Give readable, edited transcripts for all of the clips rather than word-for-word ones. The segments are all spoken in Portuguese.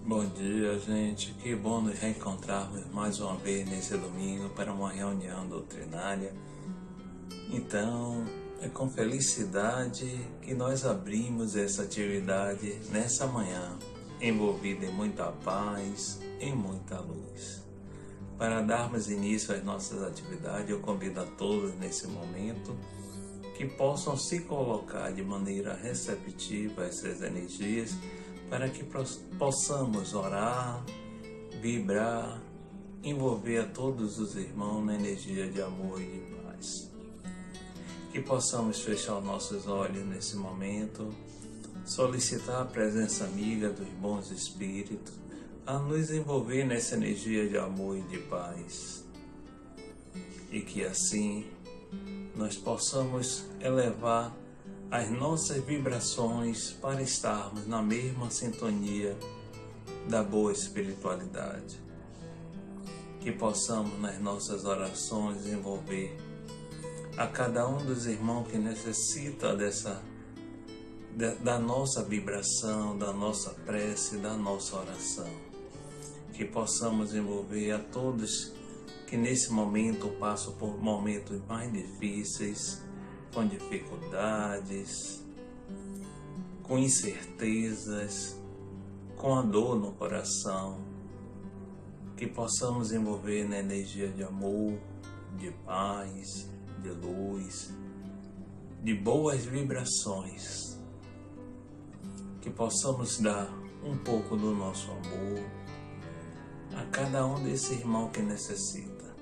Bom dia, gente. Que bom nos reencontrarmos mais uma vez nesse domingo para uma reunião doutrinária. Então, é com felicidade que nós abrimos essa atividade nessa manhã, envolvida em muita paz, em muita luz. Para darmos início às nossas atividades, eu convido a todos nesse momento que possam se colocar de maneira receptiva a essas energias, para que possamos orar, vibrar, envolver a todos os irmãos na energia de amor e de paz. Que possamos fechar os nossos olhos nesse momento, solicitar a presença amiga dos bons espíritos a nos envolver nessa energia de amor e de paz. E que assim nós possamos elevar as nossas vibrações para estarmos na mesma sintonia da boa espiritualidade. Que possamos nas nossas orações envolver a cada um dos irmãos que necessita da nossa vibração, da nossa prece, da nossa oração. Que possamos envolver a todos que nesse momento passam por momentos mais difíceis, com dificuldades, com incertezas, com a dor no coração, que possamos envolver na energia de amor, de paz, de luz, de boas vibrações, que possamos dar um pouco do nosso amor a cada um desse irmão que necessita,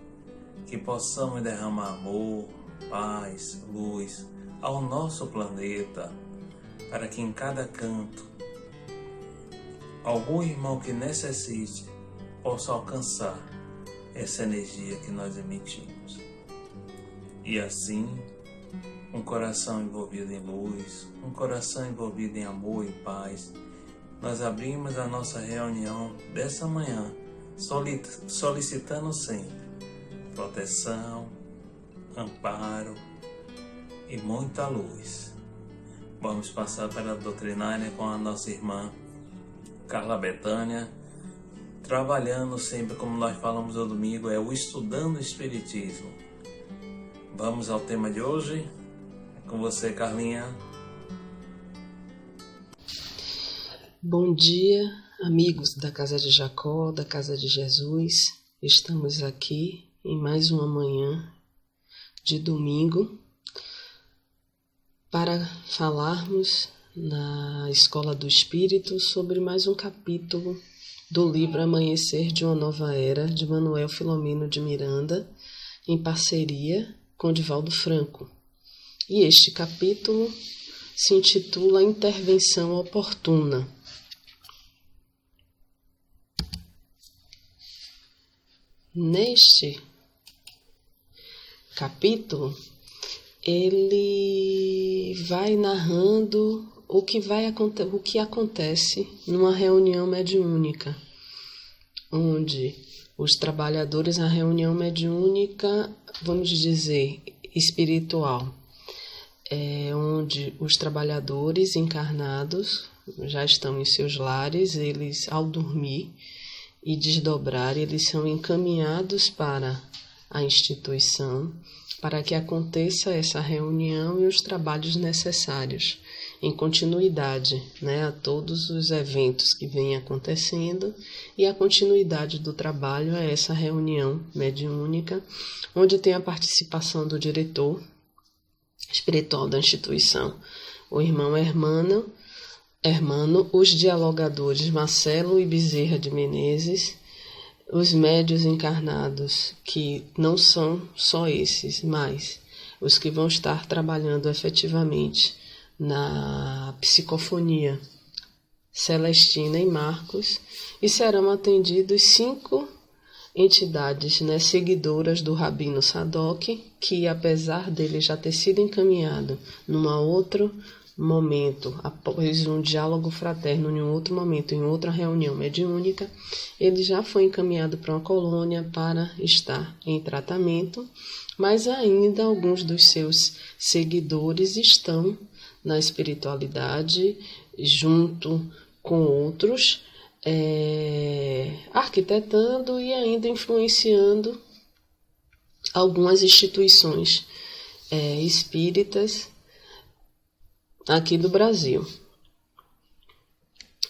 que possamos derramar amor, paz, luz ao nosso planeta, para que em cada canto algum irmão que necessite possa alcançar essa energia que nós emitimos. E assim, um coração envolvido em luz, um coração envolvido em amor e paz, nós abrimos a nossa reunião dessa manhã, solicitando sempre proteção, amparo e muita luz. Vamos passar para a doutrinária com a nossa irmã Carla Betânia, trabalhando sempre, como nós falamos no domingo, o estudando o Espiritismo. Vamos ao tema de hoje. É com você, Carlinha. Bom dia, amigos da Casa de Jacó, da Casa de Jesus. Estamos aqui em mais uma manhã de domingo para falarmos na Escola do Espírito sobre mais um capítulo do livro Amanhecer de uma Nova Era, de Manuel Filomeno de Miranda, em parceria com Divaldo Franco. E este capítulo se intitula Intervenção Oportuna. Neste capítulo, ele vai narrando o que acontece numa reunião mediúnica, onde os trabalhadores, a reunião mediúnica, vamos dizer, espiritual, onde os trabalhadores encarnados já estão em seus lares, eles, ao dormir e desdobrar, eles são encaminhados para a instituição para que aconteça essa reunião e os trabalhos necessários em continuidade, a todos os eventos que vêm acontecendo, e a continuidade do trabalho é essa reunião mediúnica, onde tem a participação do diretor espiritual da instituição, o irmão Hermano, os dialogadores Marcelo e Bezerra de Menezes, os médios encarnados, que não são só esses, mas os que vão estar trabalhando efetivamente na psicofonia, Celestina e Marcos, e serão atendidos 5 entidades, seguidoras do Rabino Sadoc, que apesar dele já ter sido encaminhado num outro momento, após um diálogo fraterno, em um outro momento, em outra reunião mediúnica, ele já foi encaminhado para uma colônia para estar em tratamento, mas ainda alguns dos seus seguidores estão na espiritualidade junto com outros, arquitetando e ainda influenciando algumas instituições espíritas aqui do Brasil.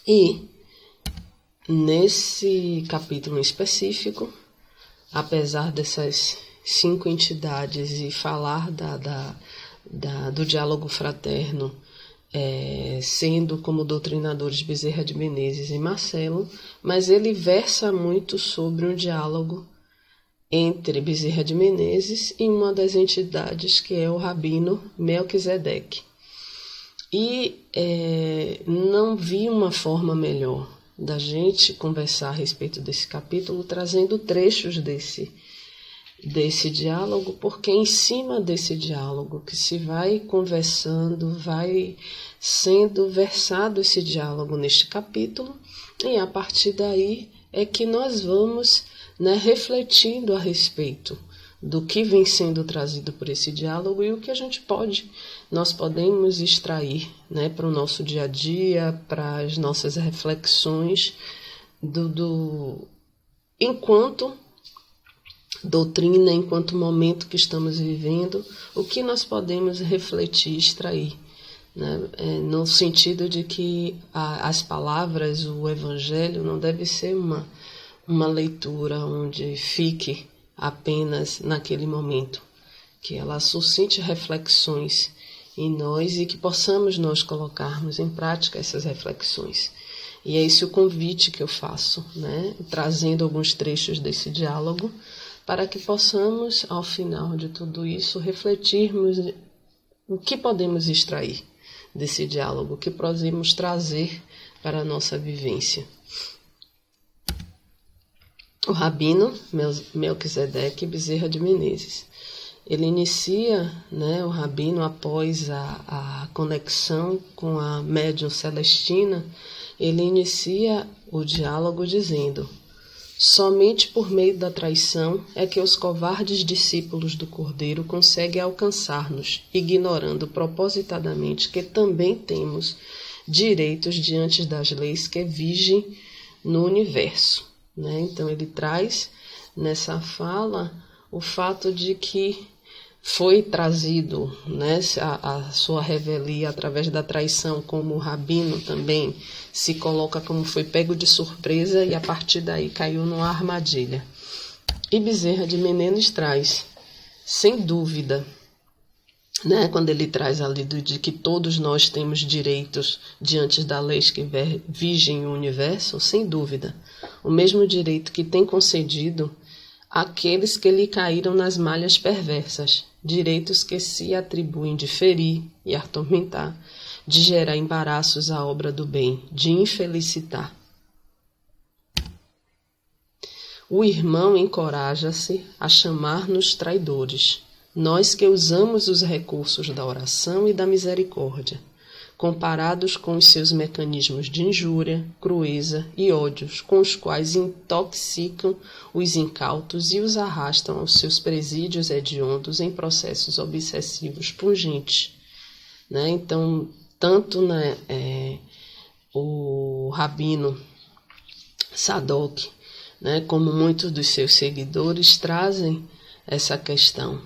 E nesse capítulo em específico, apesar dessas 5 entidades e falar do diálogo fraterno, sendo como doutrinadores Bezerra de Menezes e Marcelo, mas ele versa muito sobre um diálogo entre Bezerra de Menezes e uma das entidades que é o Rabino Melquisedeque. E não vi uma forma melhor da gente conversar a respeito desse capítulo, trazendo trechos desse diálogo, porque em cima desse diálogo que se vai conversando, vai sendo versado esse diálogo neste capítulo, e a partir daí é que nós vamos, refletindo a respeito do que vem sendo trazido por esse diálogo e o que nós podemos extrair, para o nosso dia a dia, para as nossas reflexões enquanto doutrina, enquanto momento que estamos vivendo, o que nós podemos refletir, extrair, no sentido de que as palavras, o Evangelho, não deve ser uma leitura onde fique apenas naquele momento, que ela suscite reflexões em nós e que possamos nós colocarmos em prática essas reflexões. E é esse o convite que eu faço, trazendo alguns trechos desse diálogo, para que possamos, ao final de tudo isso, refletirmos o que podemos extrair desse diálogo, o que podemos trazer para a nossa vivência. O Rabino Melquisedeque Bezerra de Menezes. Ele inicia, o Rabino, após a conexão com a médium Celestina, ele inicia o diálogo dizendo: somente por meio da traição é que os covardes discípulos do Cordeiro conseguem alcançar-nos, ignorando propositadamente que também temos direitos diante das leis que vigem no universo. Então ele traz nessa fala o fato de que foi trazido a sua revelia através da traição, como o Rabino também se coloca como foi pego de surpresa e a partir daí caiu numa armadilha. E Bezerra de Menezes traz, sem dúvida, quando ele traz ali de que todos nós temos direitos diante das leis que vigem o universo, sem dúvida, o mesmo direito que tem concedido àqueles que lhe caíram nas malhas perversas, direitos que se atribuem de ferir e atormentar, de gerar embaraços à obra do bem, de infelicitar. O irmão encoraja-se a chamar-nos traidores, nós que usamos os recursos da oração e da misericórdia, comparados com os seus mecanismos de injúria, crueza e ódios, com os quais intoxicam os incautos e os arrastam aos seus presídios hediondos em processos obsessivos pungentes. Então, tanto o Rabino Sadoc, como muitos dos seus seguidores trazem essa questão,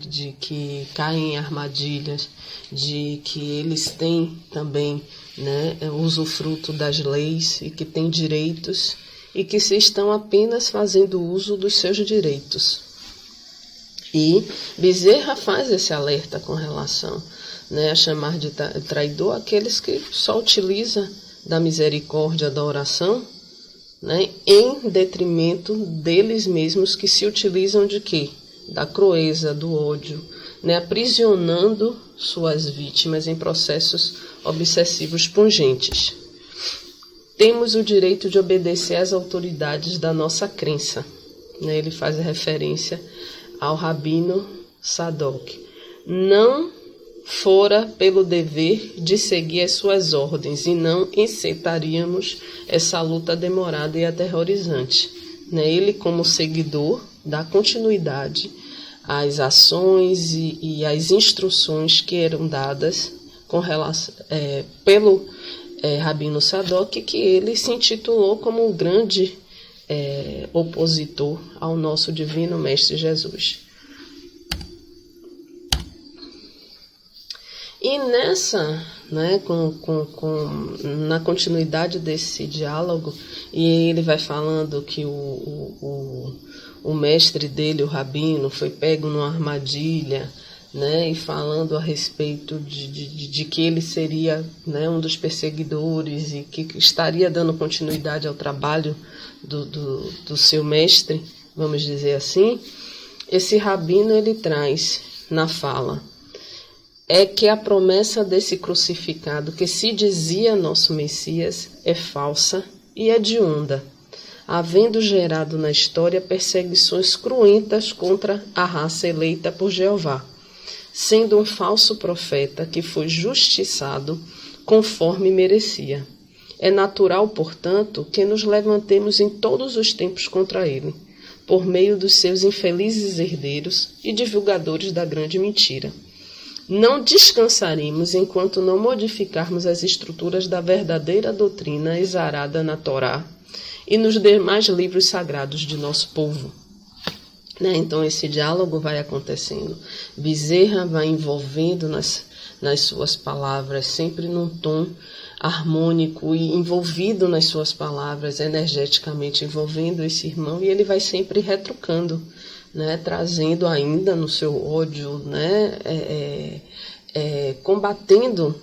de que caem em armadilhas, de que eles têm também usufruto das leis e que têm direitos e que se estão apenas fazendo uso dos seus direitos. E Bezerra faz esse alerta com relação a chamar de traidor aqueles que só utilizam da misericórdia, da oração, em detrimento deles mesmos, que se utilizam de quê? Da crueza, do ódio, aprisionando suas vítimas em processos obsessivos pungentes. Temos o direito de obedecer às autoridades da nossa crença. Ele faz referência ao Rabino Sadoc. Não fora pelo dever de seguir as suas ordens, e não enceitaríamos essa luta demorada e aterrorizante. Ele, como seguidor, dá continuidade às ações e às instruções que eram dadas com relação, pelo Rabino Sadoc, que ele se intitulou como um grande opositor ao nosso Divino Mestre Jesus. E nessa, na continuidade desse diálogo, e ele vai falando que o mestre dele, o Rabino, foi pego numa armadilha, e falando a respeito de que ele seria, um dos perseguidores e que estaria dando continuidade ao trabalho do seu mestre, vamos dizer assim. Esse Rabino, ele traz na fala que a promessa desse crucificado que se dizia nosso Messias é falsa e hedionda, havendo gerado na história perseguições cruentas contra a raça eleita por Jeová, sendo um falso profeta que foi justiçado conforme merecia. É natural, portanto, que nos levantemos em todos os tempos contra ele, por meio dos seus infelizes herdeiros e divulgadores da grande mentira. Não descansaremos enquanto não modificarmos as estruturas da verdadeira doutrina exarada na Torá e nos demais livros sagrados de nosso povo. Então esse diálogo vai acontecendo. Bezerra vai envolvendo nas suas palavras, sempre num tom harmônico e envolvido nas suas palavras, energeticamente envolvendo esse irmão, e ele vai sempre retrucando, trazendo ainda no seu ódio, combatendo,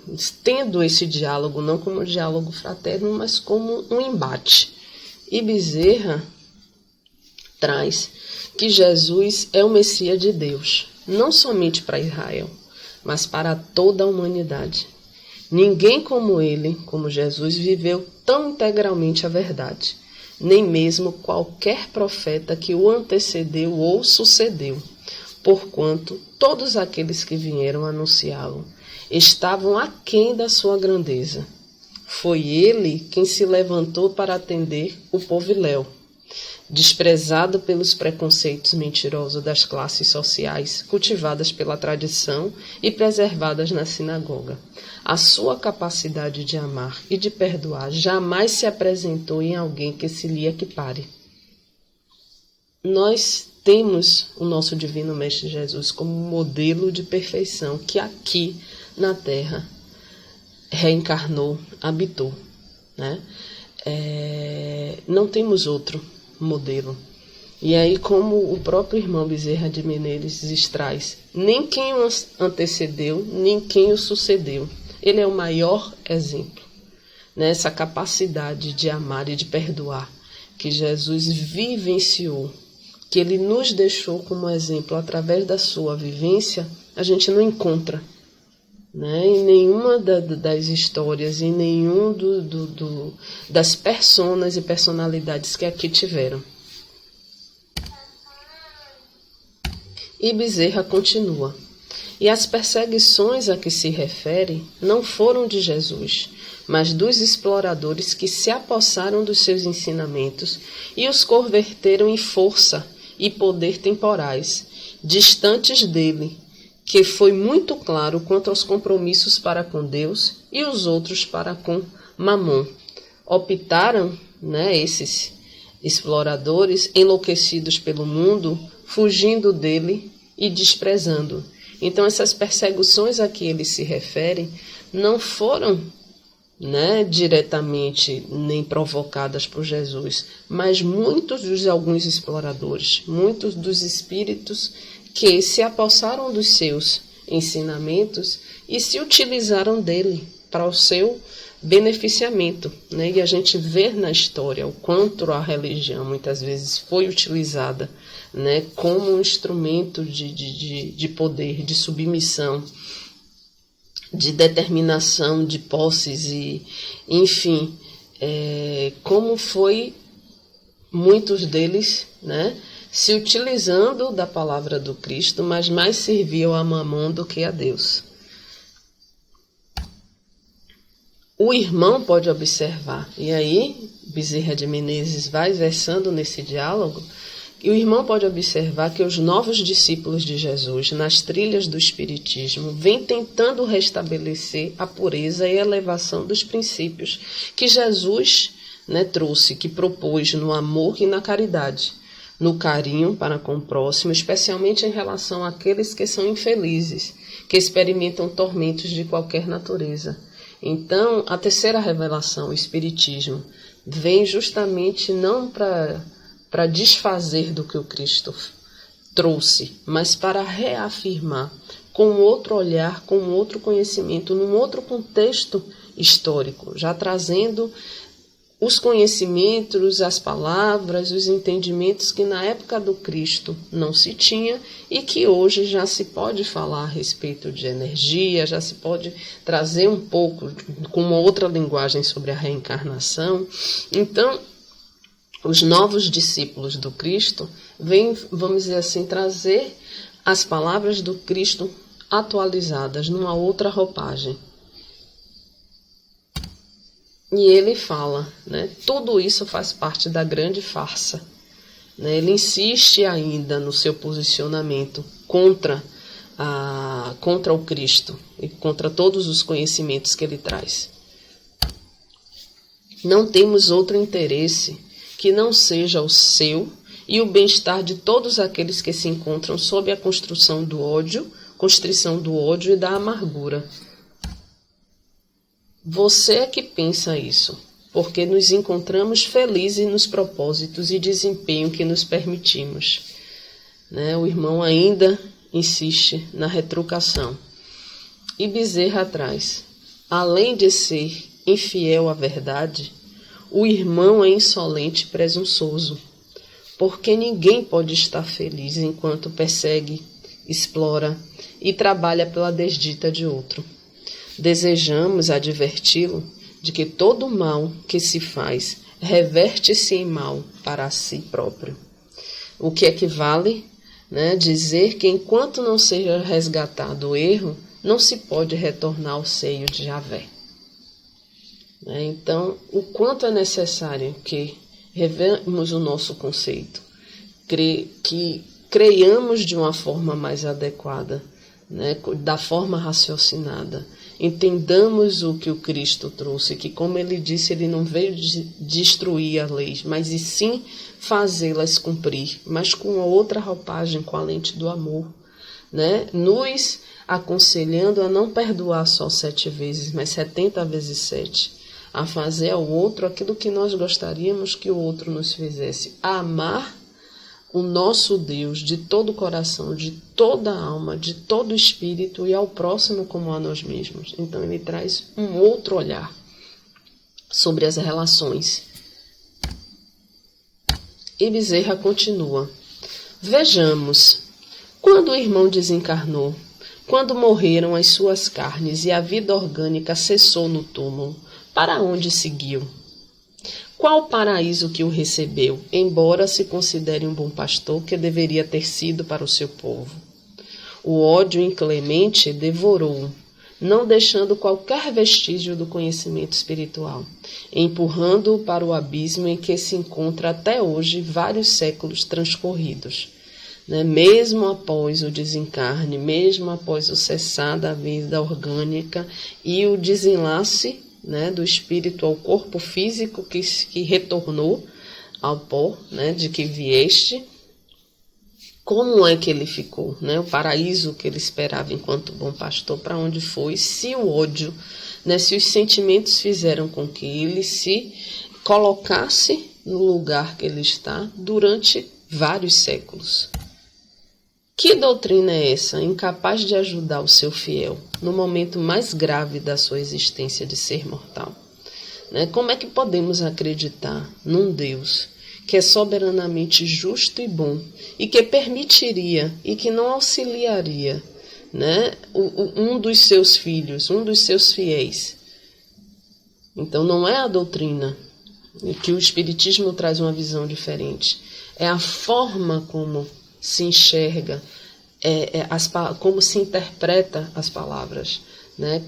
tendo esse diálogo, não como um diálogo fraterno, mas como um embate. E Bezerra traz que Jesus é o Messias de Deus, não somente para Israel, mas para toda a humanidade. Ninguém como ele, como Jesus, viveu tão integralmente a verdade, nem mesmo qualquer profeta que o antecedeu ou sucedeu, porquanto todos aqueles que vieram anunciá-lo estavam aquém da sua grandeza. Foi ele quem se levantou para atender o poviléu, desprezado pelos preconceitos mentirosos das classes sociais, cultivadas pela tradição e preservadas na sinagoga. A sua capacidade de amar e de perdoar jamais se apresentou em alguém que se lhe equipare. Nós temos o nosso Divino Mestre Jesus como modelo de perfeição que aqui na Terra reencarnou, habitou. Não temos outro modelo. E aí, como o próprio irmão Bezerra de Menezes traz, nem quem o antecedeu, nem quem o sucedeu. Ele é o maior exemplo. Essa capacidade de amar e de perdoar que Jesus vivenciou, que ele nos deixou como exemplo através da sua vivência, a gente não encontra em nenhuma das histórias, em nenhum das personas e personalidades que aqui tiveram. E Bezerra continua. E as perseguições a que se refere não foram de Jesus, mas dos exploradores que se apossaram dos seus ensinamentos e os converteram em força e poder temporais, distantes dele, que foi muito claro quanto aos compromissos para com Deus e os outros para com Mamon. Optaram, esses exploradores, enlouquecidos pelo mundo, fugindo dele e desprezando. Então essas perseguições a que eles se referem não foram diretamente nem provocadas por Jesus, mas muitos dos alguns exploradores, muitos dos espíritos que se apossaram dos seus ensinamentos e se utilizaram dele para o seu beneficiamento. E a gente vê na história o quanto a religião muitas vezes foi utilizada como um instrumento de poder, de submissão, de determinação de posses e, enfim, como foi muitos deles, se utilizando da palavra do Cristo, mas mais serviam a Mamon do que a Deus. O irmão pode observar, e aí Bezerra de Menezes vai versando nesse diálogo, E o irmão pode observar que os novos discípulos de Jesus, nas trilhas do Espiritismo, vêm tentando restabelecer a pureza e elevação dos princípios que Jesus, trouxe, que propôs no amor e na caridade, no carinho para com o próximo, especialmente em relação àqueles que são infelizes, que experimentam tormentos de qualquer natureza. Então, a terceira revelação, o Espiritismo, vem justamente não para desfazer do que o Cristo trouxe, mas para reafirmar com outro olhar, com outro conhecimento, num outro contexto histórico, já trazendo os conhecimentos, as palavras, os entendimentos que na época do Cristo não se tinha e que hoje já se pode falar a respeito de energia, já se pode trazer um pouco com uma outra linguagem sobre a reencarnação. Então, os novos discípulos do Cristo vêm, vamos dizer assim, trazer as palavras do Cristo atualizadas numa outra roupagem. E ele fala, tudo isso faz parte da grande farsa. Ele insiste ainda no seu posicionamento contra o Cristo e contra todos os conhecimentos que ele traz. Não temos outro interesse que não seja o seu e o bem-estar de todos aqueles que se encontram sob a constrição do ódio e da amargura. Você é que pensa isso, porque nos encontramos felizes nos propósitos e desempenho que nos permitimos. O irmão ainda insiste na retrucação. E Bezerra traz, além de ser infiel à verdade, o irmão é insolente e presunçoso, porque ninguém pode estar feliz enquanto persegue, explora e trabalha pela desdita de outro. Desejamos adverti-lo de que todo mal que se faz reverte-se em mal para si próprio. O que equivale, dizer que enquanto não seja resgatado o erro, não se pode retornar ao seio de Javé. Então, o quanto é necessário que revelemos o nosso conceito, que creiamos de uma forma mais adequada, da forma raciocinada, entendamos o que o Cristo trouxe, que, como ele disse, ele não veio destruir a lei, mas e sim fazê-las cumprir, mas com uma outra roupagem, com a lente do amor, nos aconselhando a não perdoar só 7 vezes, mas 70 vezes 7, a fazer ao outro aquilo que nós gostaríamos que o outro nos fizesse, a amar o nosso Deus de todo o coração, de toda a alma, de todo o espírito e ao próximo como a nós mesmos. Então ele traz um outro olhar sobre as relações. E Bezerra continua. Vejamos, quando o irmão desencarnou, quando morreram as suas carnes e a vida orgânica cessou no túmulo, para onde seguiu? Qual o paraíso que o recebeu, embora se considere um bom pastor que deveria ter sido para o seu povo? O ódio inclemente devorou-o, não deixando qualquer vestígio do conhecimento espiritual, empurrando-o para o abismo em que se encontra até hoje vários séculos transcorridos. Mesmo após o desencarne, mesmo após o cessar da vida orgânica e o desenlace do espírito ao corpo físico que retornou ao pó, de que vieste, como é que ele ficou? O paraíso que ele esperava enquanto bom pastor, para onde foi? Se o ódio, se os sentimentos fizeram com que ele se colocasse no lugar que ele está durante vários séculos. Que doutrina é essa, incapaz de ajudar o seu fiel no momento mais grave da sua existência de ser mortal? Como é que podemos acreditar num Deus que é soberanamente justo e bom e que permitiria e que não auxiliaria um dos seus filhos, um dos seus fiéis? Então não é a doutrina, que o Espiritismo traz uma visão diferente, é a forma como se enxerga, como se interpreta as palavras,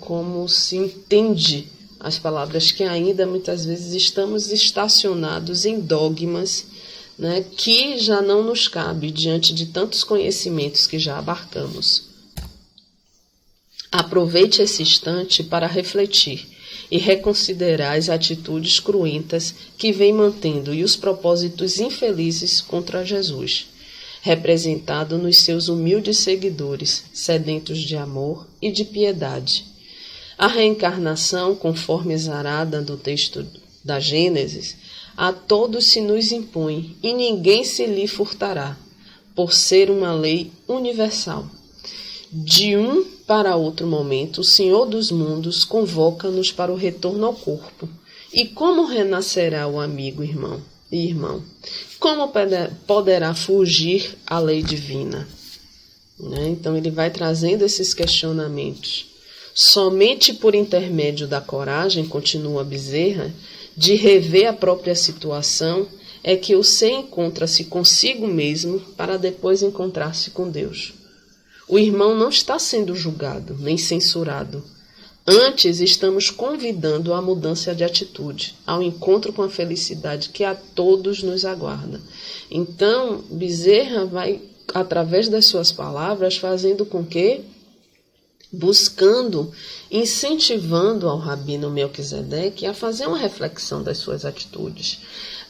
como se entende as palavras, que ainda muitas vezes estamos estacionados em dogmas, né, que já não nos cabe diante de tantos conhecimentos que já abarcamos. Aproveite esse instante para refletir e reconsiderar as atitudes cruentas que vem mantendo e os propósitos infelizes contra Jesus, representado nos seus humildes seguidores, sedentos de amor e de piedade. A reencarnação, conforme exarada do texto da Gênesis, a todos se nos impõe e ninguém se lhe furtará, por ser uma lei universal. De um para outro momento, o Senhor dos mundos convoca-nos para o retorno ao corpo. E como renascerá o amigo irmão e irmão? Como poderá fugir à lei divina? Então ele vai trazendo esses questionamentos. Somente por intermédio da coragem, continua Bezerra, de rever a própria situação, é que o ser encontra-se consigo mesmo para depois encontrar-se com Deus. O irmão não está sendo julgado, nem censurado. Antes, estamos convidando à mudança de atitude, ao encontro com a felicidade que a todos nos aguarda. Então, Bezerra vai, através das suas palavras, fazendo com que, buscando, incentivando ao Rabino Melquisedeque a fazer uma reflexão das suas atitudes,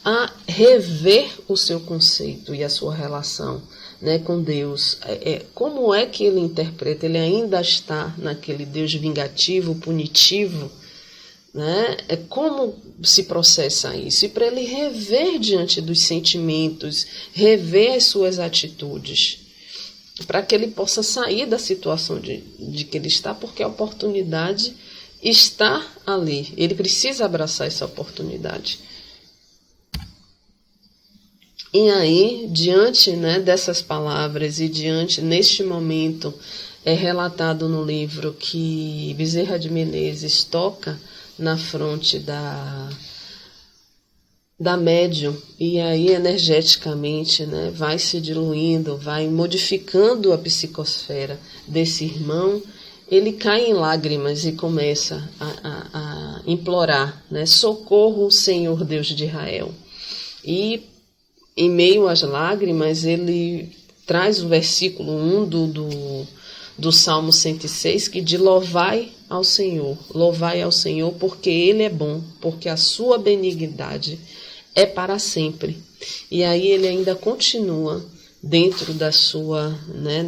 a rever o seu conceito e a sua relação, né, com Deus. Como é que ele interpreta? Ele ainda está naquele Deus vingativo, punitivo, né? Como se processa isso? E para ele rever diante dos sentimentos, rever as suas atitudes, para que ele possa sair da situação de que ele está, porque a oportunidade está ali. Ele precisa abraçar essa oportunidade. E aí, diante, né, dessas palavras e diante, neste momento, é relatado no livro que Bezerra de Menezes toca na fronte da médium, e aí energeticamente, né, vai se diluindo, vai modificando a psicosfera desse irmão. Ele cai em lágrimas e começa a implorar, né, socorro, Senhor Deus de Israel. E em meio às lágrimas, ele traz o versículo 1 do Salmo 106, que diz: louvai ao Senhor porque Ele é bom, porque a sua benignidade é para sempre. E aí ele ainda continua dentro da sua, né,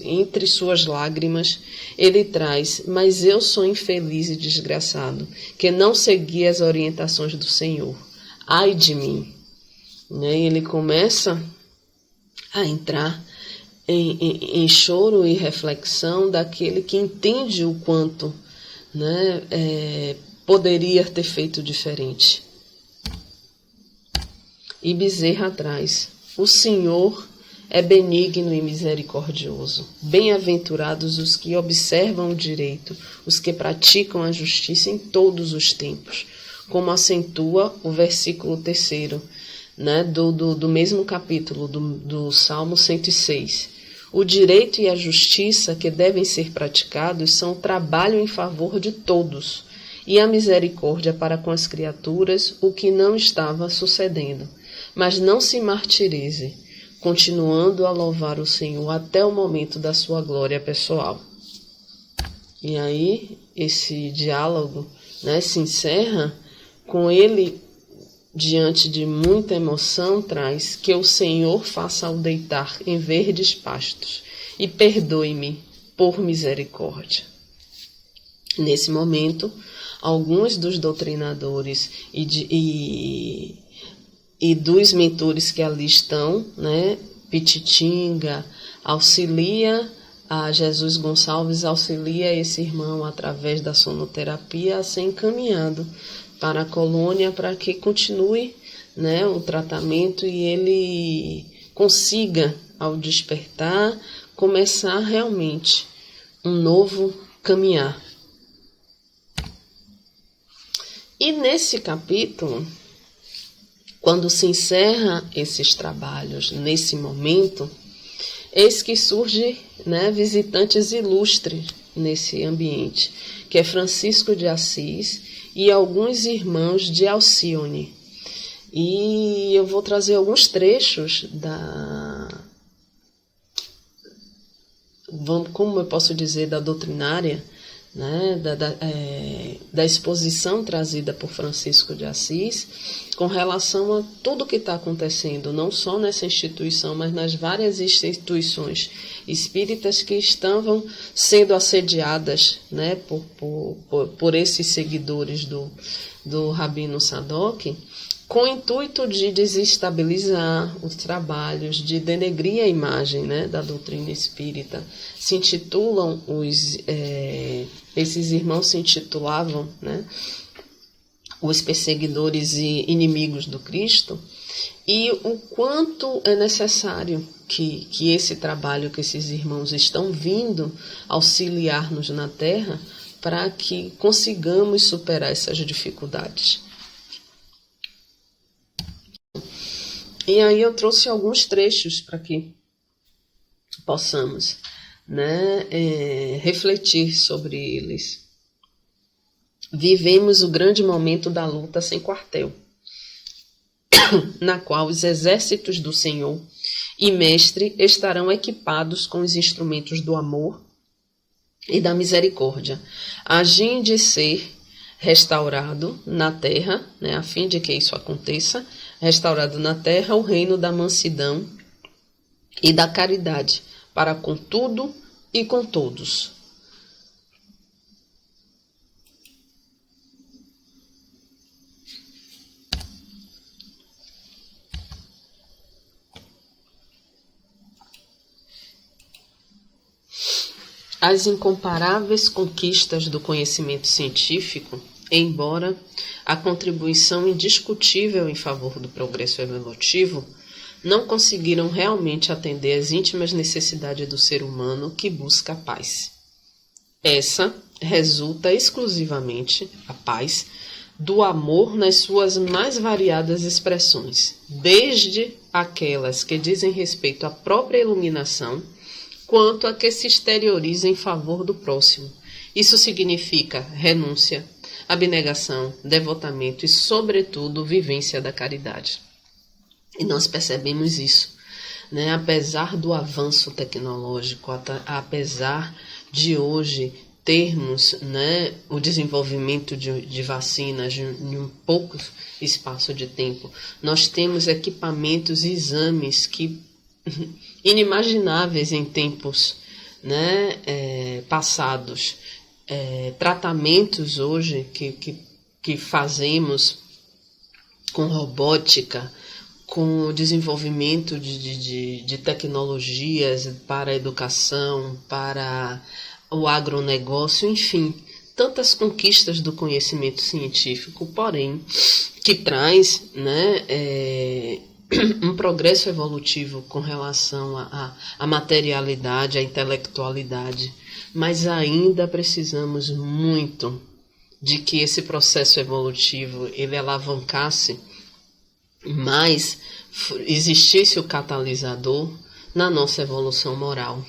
entre suas lágrimas, ele traz: mas eu sou infeliz e desgraçado, que não segui as orientações do Senhor. Ai de mim. Né? Ele começa a entrar em choro e reflexão daquele que entende o quanto, né, poderia ter feito diferente. E Bezerra traz: o Senhor é benigno e misericordioso. Bem-aventurados os que observam o direito, os que praticam a justiça em todos os tempos, como acentua o versículo 3º, né, do mesmo capítulo do Salmo 106. O direito e a justiça que devem ser praticados são o trabalho em favor de todos, e a misericórdia para com as criaturas, o que não estava sucedendo. Mas não se martirize, continuando a louvar o Senhor até o momento da sua glória pessoal. E aí, esse diálogo, né, se encerra com ele, diante de muita emoção, traz: que o Senhor faça-o deitar em verdes pastos e perdoe-me por misericórdia. Nesse momento, alguns dos doutrinadores e dos mentores que ali estão, né, Pititinga auxilia a Jesus Gonçalves, auxilia esse irmão através da sonoterapia a ser encaminhado para a colônia para que continue, né, o tratamento e ele consiga, ao despertar, começar realmente um novo caminhar. E nesse capítulo, quando se encerra esses trabalhos, nesse momento, eis que surge, né, visitantes ilustres nesse ambiente, que é Francisco de Assis e alguns irmãos de Alcione. E eu vou trazer alguns trechos como eu posso dizer, da doutrinária, né, da exposição trazida por Francisco de Assis, com relação a tudo que está acontecendo, não só nessa instituição, mas nas várias instituições espíritas que estavam sendo assediadas, né, por esses seguidores do Rabino Sadoc, com o intuito de desestabilizar os trabalhos, de denegrir a imagem, né, da doutrina espírita. Se intitulam, esses irmãos se intitulavam, né, os perseguidores e inimigos do Cristo, e o quanto é necessário que esse trabalho, que esses irmãos estão vindo auxiliar-nos na Terra, para que consigamos superar essas dificuldades. E aí eu trouxe alguns trechos para que possamos, né, refletir sobre eles. Vivemos o grande momento da luta sem quartel, na qual os exércitos do Senhor e Mestre estarão equipados com os instrumentos do amor e da misericórdia, a fim de ser restaurado na terra, né, a fim de que isso aconteça, restaurado na terra o reino da mansidão e da caridade, para com tudo e com todos. As incomparáveis conquistas do conhecimento científico, embora a contribuição indiscutível em favor do progresso evolutivo, não conseguiram realmente atender às íntimas necessidades do ser humano que busca a paz. Essa resulta exclusivamente, a paz, do amor nas suas mais variadas expressões, desde aquelas que dizem respeito à própria iluminação, quanto a que se exterioriza em favor do próximo. Isso significa renúncia, abnegação, devotamento e, sobretudo, vivência da caridade. E nós percebemos isso, né? Apesar do avanço tecnológico, apesar de hoje termos, né, o desenvolvimento de vacinas em um pouco espaço de tempo, nós temos equipamentos e exames que inimagináveis em tempos, né, passados, tratamentos hoje que fazemos com robótica, com o desenvolvimento de tecnologias para a educação, para o agronegócio, enfim, tantas conquistas do conhecimento científico, porém, que traz, né, um progresso evolutivo com relação à materialidade, à intelectualidade, mas ainda precisamos muito de que esse processo evolutivo ele alavancasse mais, existisse o catalisador na nossa evolução moral,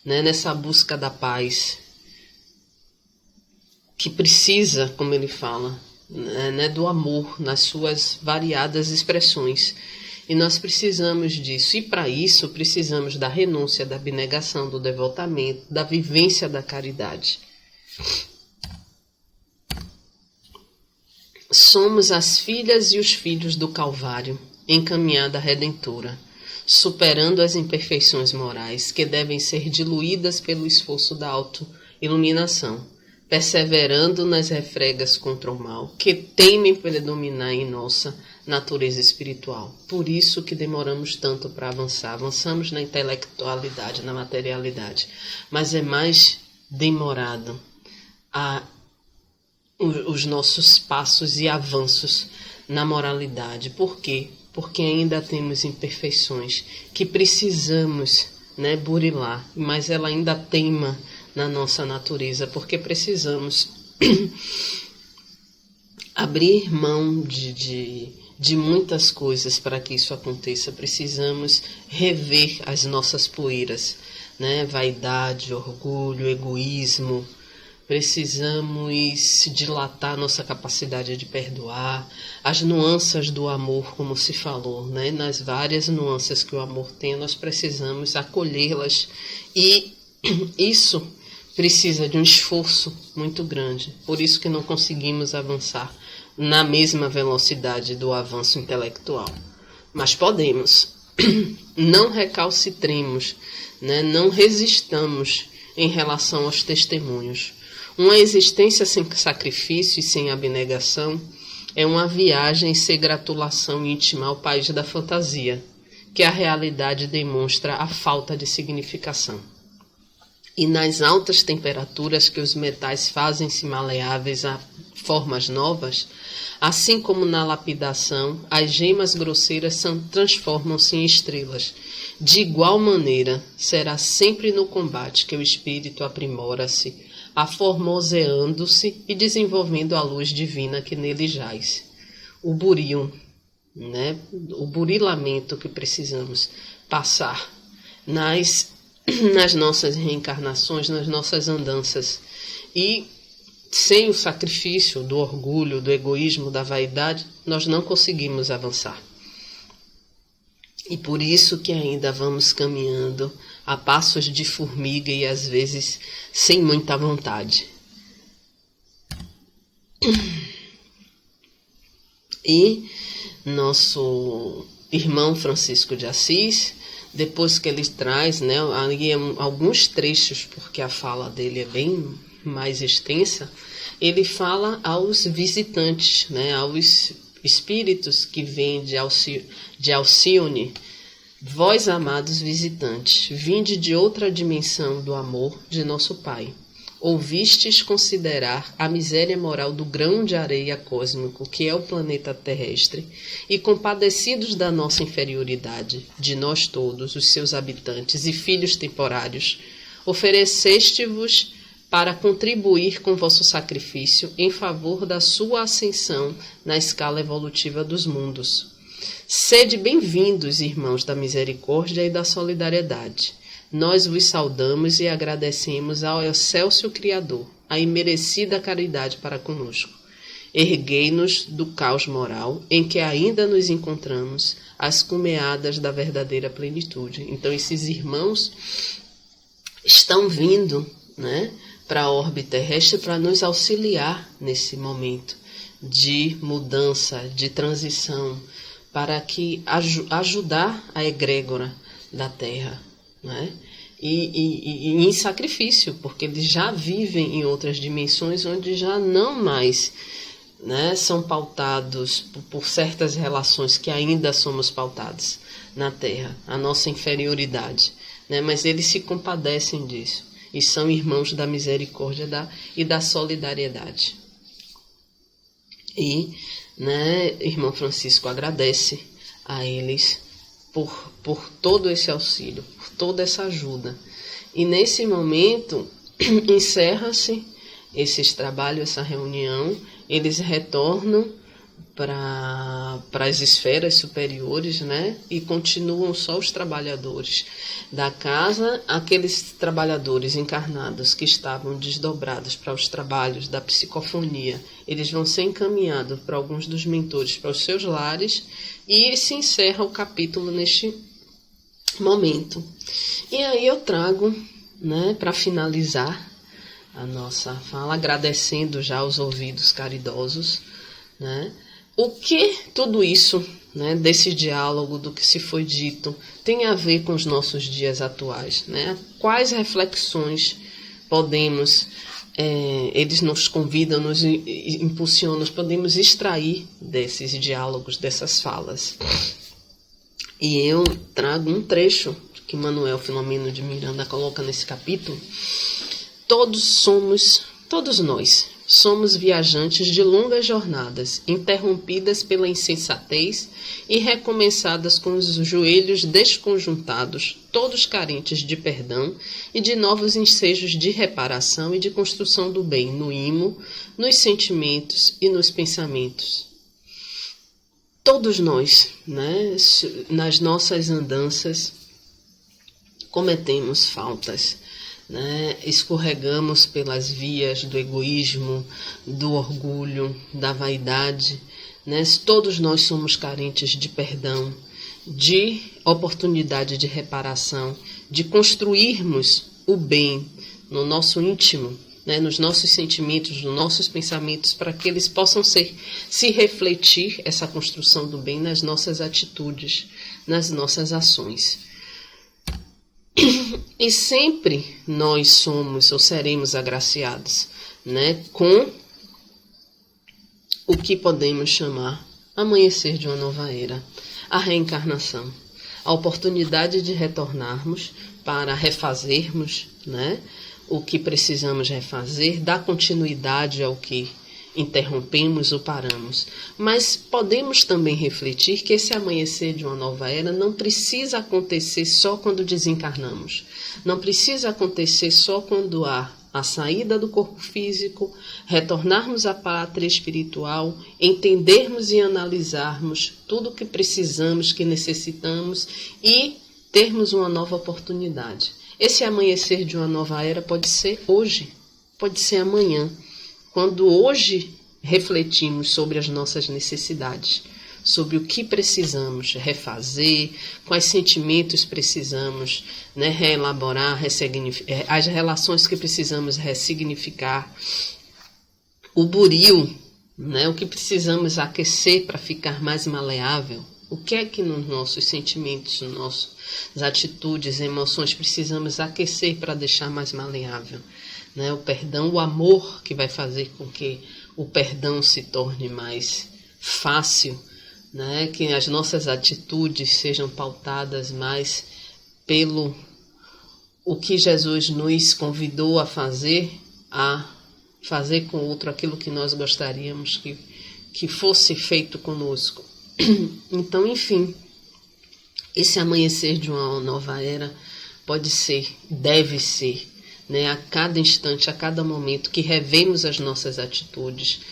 né? Nessa busca da paz, que precisa, como ele fala, né, do amor nas suas variadas expressões. E nós precisamos disso. E para isso precisamos da renúncia, da abnegação, do devotamento, da vivência da caridade. Somos as filhas e os filhos do Calvário, encaminhada redentora, superando as imperfeições morais que devem ser diluídas pelo esforço da auto-iluminação, perseverando nas refregas contra o mal, que temem predominar em nossa natureza espiritual. Por isso que demoramos tanto para avançar. Avançamos na intelectualidade, na materialidade, mas é mais demorado os nossos passos e avanços na moralidade. Por quê? Porque ainda temos imperfeições que precisamos, né, burilar, mas ela ainda teima na nossa natureza, porque precisamos abrir mão de muitas coisas para que isso aconteça. Precisamos rever as nossas poeiras, né? Vaidade, orgulho, egoísmo, precisamos dilatar nossa capacidade de perdoar, as nuances do amor, como se falou, né? Nas várias nuances que o amor tem, nós precisamos acolhê-las, e isso precisa de um esforço muito grande. Por isso que não conseguimos avançar na mesma velocidade do avanço intelectual. Mas podemos. Não recalcitremos, né? Não resistamos em relação aos testemunhos. Uma existência sem sacrifício e sem abnegação é uma viagem sem gratulação íntima ao país da fantasia, que a realidade demonstra a falta de significação. E nas altas temperaturas que os metais fazem-se maleáveis a formas novas, assim como na lapidação, as gemas grosseiras transformam-se em estrelas. De igual maneira, será sempre no combate que o espírito aprimora-se, aformoseando-se e desenvolvendo a luz divina que nele jaz. O burio, né? O burilamento que precisamos passar nas nossas reencarnações, nas nossas andanças. E sem o sacrifício do orgulho, do egoísmo, da vaidade, nós não conseguimos avançar. E por isso que ainda vamos caminhando a passos de formiga e às vezes sem muita vontade. E nosso irmão Francisco de Assis, depois que ele traz, né, alguns trechos, porque a fala dele é bem mais extensa, ele fala aos visitantes, né, aos espíritos que vêm de Alcione: vós, amados visitantes, vinde de outra dimensão do amor de nosso Pai. Ouvistes considerar a miséria moral do grão de areia cósmico que é o planeta terrestre, e compadecidos da nossa inferioridade, de nós todos, os seus habitantes e filhos temporários, ofereceste-vos para contribuir com vosso sacrifício em favor da sua ascensão na escala evolutiva dos mundos. Sede bem-vindos, irmãos da misericórdia e da solidariedade. Nós vos saudamos e agradecemos ao excelso Criador a imerecida caridade para conosco. Erguei-nos do caos moral em que ainda nos encontramos às cumeadas da verdadeira plenitude. Então, esses irmãos estão vindo, né, para a órbita terrestre para nos auxiliar nesse momento de mudança, de transição, para que ajudar a egrégora da Terra, né? E em sacrifício, porque eles já vivem em outras dimensões onde já não mais, né, são pautados por certas relações que ainda somos pautados na Terra, a nossa inferioridade, né? Mas eles se compadecem disso e são irmãos da misericórdia e da solidariedade. E, né, irmão Francisco agradece a eles por todo esse auxílio, por toda essa ajuda. E nesse momento encerra-se esses trabalhos, essa reunião, eles retornam para as esferas superiores, né? E continuam só os trabalhadores da casa, aqueles trabalhadores encarnados que estavam desdobrados para os trabalhos da psicofonia, eles vão ser encaminhados para alguns dos mentores para os seus lares, e se encerra o capítulo neste momento. E aí eu trago, né, para finalizar a nossa fala, agradecendo já aos ouvidos caridosos, né, o que tudo isso, né, desse diálogo, do que se foi dito, tem a ver com os nossos dias atuais, né? Quais reflexões podemos, eles nos convidam, nos impulsionam, podemos extrair desses diálogos, dessas falas. E eu trago um trecho que Manuel Filomeno de Miranda coloca nesse capítulo. Todos nós somos viajantes de longas jornadas, interrompidas pela insensatez e recomeçadas com os joelhos desconjuntados, todos carentes de perdão e de novos ensejos de reparação e de construção do bem no imo, nos sentimentos e nos pensamentos. Todos nós, né, nas nossas andanças, cometemos faltas, né? Escorregamos pelas vias do egoísmo, do orgulho, da vaidade, né? Todos nós somos carentes de perdão, de oportunidade de reparação, de construirmos o bem no nosso íntimo, né? Nos nossos sentimentos, nos nossos pensamentos, para que eles possam se refletir, essa construção do bem, nas nossas atitudes, nas nossas ações. E sempre nós somos ou seremos agraciados, né, com o que podemos chamar amanhecer de uma nova era, a reencarnação, a oportunidade de retornarmos para refazermos, né, o que precisamos refazer, dar continuidade ao que interrompemos ou paramos. Mas podemos também refletir que esse amanhecer de uma nova era não precisa acontecer só quando desencarnamos. Não precisa acontecer só quando há a saída do corpo físico, retornarmos à pátria espiritual, entendermos e analisarmos tudo o que precisamos, que necessitamos e termos uma nova oportunidade. Esse amanhecer de uma nova era pode ser hoje, pode ser amanhã. Quando hoje refletimos sobre as nossas necessidades, sobre o que precisamos refazer, quais sentimentos precisamos, né, reelaborar, as relações que precisamos ressignificar, o buril, né, o que precisamos aquecer para ficar mais maleável, o que é que nos nossos sentimentos, nas nossas atitudes, emoções precisamos aquecer para deixar mais maleável. Né, o perdão, o amor que vai fazer com que o perdão se torne mais fácil, né, que as nossas atitudes sejam pautadas mais pelo o que Jesus nos convidou a fazer com o outro aquilo que nós gostaríamos que fosse feito conosco. Então, enfim, esse amanhecer de uma nova era pode ser, deve ser, né, a cada instante, a cada momento que revemos as nossas atitudes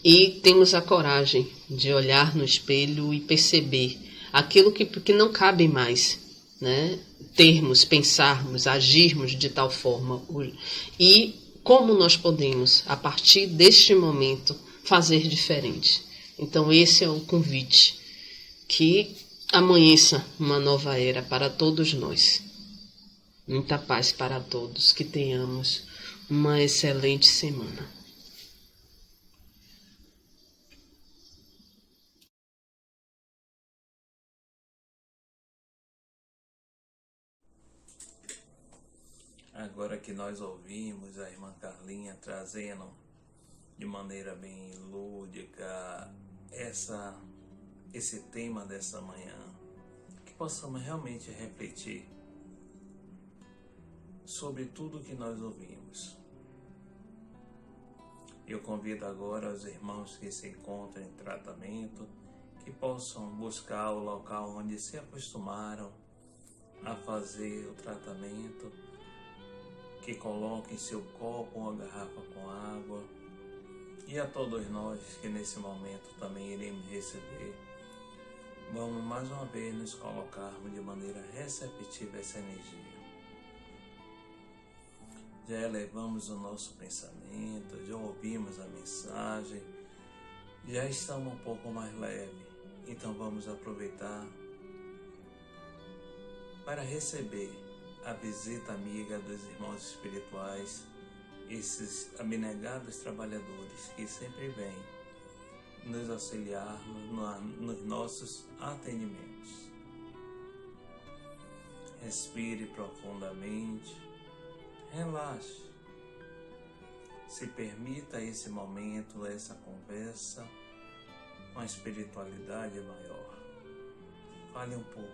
e temos a coragem de olhar no espelho e perceber aquilo que não cabe mais, né, termos, pensarmos, agirmos de tal forma e como nós podemos, a partir deste momento, fazer diferente. Então esse é o convite, que amanheça uma nova era para todos nós. Muita paz para todos, que tenhamos uma excelente semana. Agora que nós ouvimos a irmã Carlinha trazendo de maneira bem lúdica esse tema dessa manhã, que possamos realmente refletir sobre tudo que nós ouvimos. Eu convido agora os irmãos que se encontram em tratamento, que possam buscar o local onde se acostumaram a fazer o tratamento, que coloquem seu copo ou uma garrafa com água, e a todos nós que nesse momento também iremos receber, vamos mais uma vez nos colocarmos de maneira receptiva a essa energia. Já elevamos o nosso pensamento, já ouvimos a mensagem, já estamos um pouco mais leve. Então vamos aproveitar para receber a visita amiga dos irmãos espirituais, esses abnegados trabalhadores que sempre vêm nos auxiliar nos nossos atendimentos. Respire profundamente. Relaxe, se permita esse momento, essa conversa com a espiritualidade maior. Fale um pouco,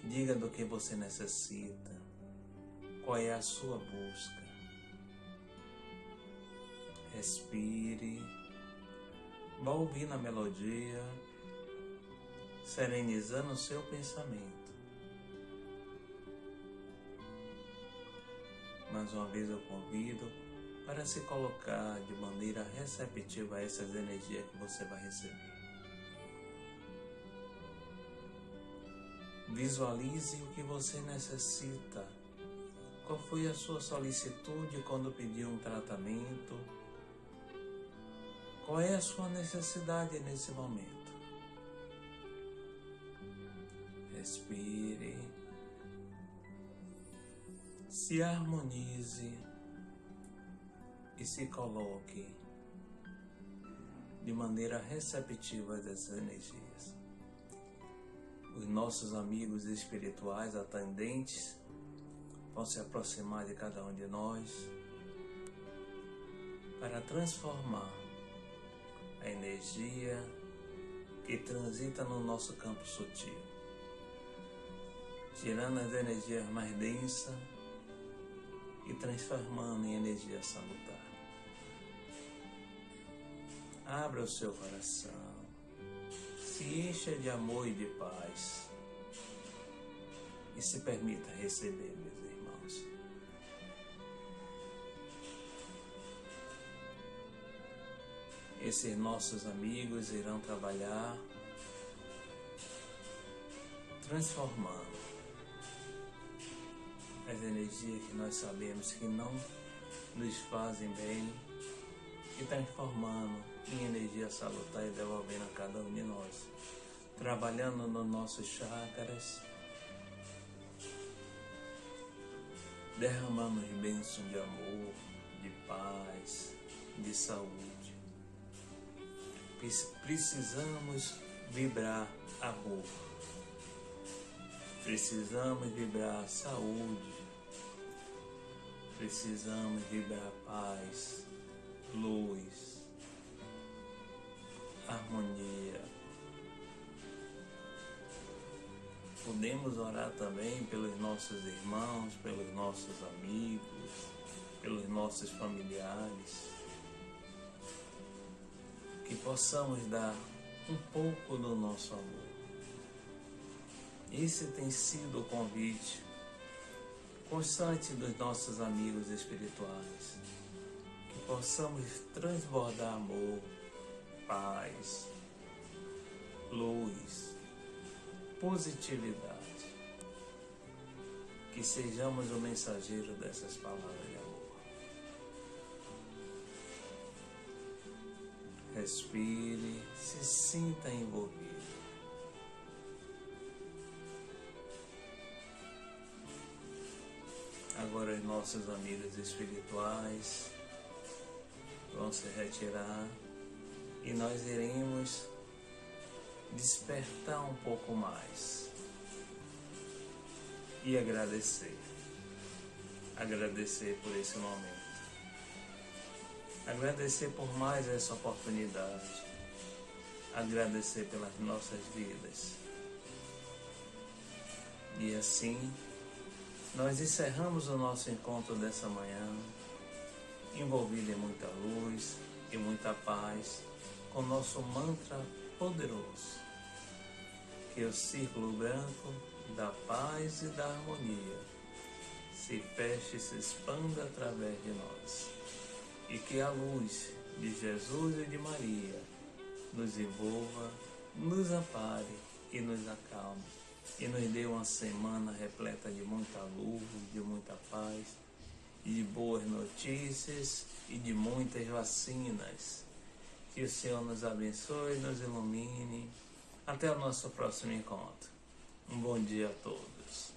diga do que você necessita, qual é a sua busca. Respire, vá ouvindo a melodia, serenizando o seu pensamento. Mais uma vez eu convido para se colocar de maneira receptiva a essas energias que você vai receber. Visualize o que você necessita Qual foi a sua solicitude quando pediu um tratamento? Qual é a sua necessidade nesse momento? Respire, se harmonize e se coloque de maneira receptiva dessas energias. Os nossos amigos espirituais atendentes vão se aproximar de cada um de nós para transformar a energia que transita no nosso campo sutil, tirando as energias mais densas e transformando em energia salutar. Abra o seu coração, se encha de amor e de paz e se permita receber, meus irmãos. Esses nossos amigos irão trabalhar transformando as energias que nós sabemos que não nos fazem bem e transformando em energia salutar e devolvendo a cada um de nós, trabalhando nos nossos chakras, derramando as bênçãos de amor, de paz, de saúde. Precisamos vibrar amor, precisamos vibrar saúde, precisamos vibrar paz, luz, harmonia. Podemos orar também pelos nossos irmãos, pelos nossos amigos, pelos nossos familiares, que possamos dar um pouco do nosso amor. Esse tem sido o convite constante dos nossos amigos espirituais, que possamos transbordar amor, paz, luz, positividade, que sejamos o mensageiro dessas palavras de amor. Respire, se sinta envolvido. Agora os nossos amigos espirituais vão se retirar e nós iremos despertar um pouco mais e agradecer por esse momento, agradecer por mais essa oportunidade, agradecer pelas nossas vidas. E assim nós encerramos o nosso encontro dessa manhã, envolvido em muita luz e muita paz, com nosso mantra poderoso, que o círculo branco da paz e da harmonia se feche e se expanda através de nós, e que a luz de Jesus e de Maria nos envolva, nos ampare e nos acalme, e nos dê uma semana repleta de muita luz, de muita paz, e de boas notícias e de muitas vacinas. Que o Senhor nos abençoe, nos ilumine. Até o nosso próximo encontro. Um bom dia a todos.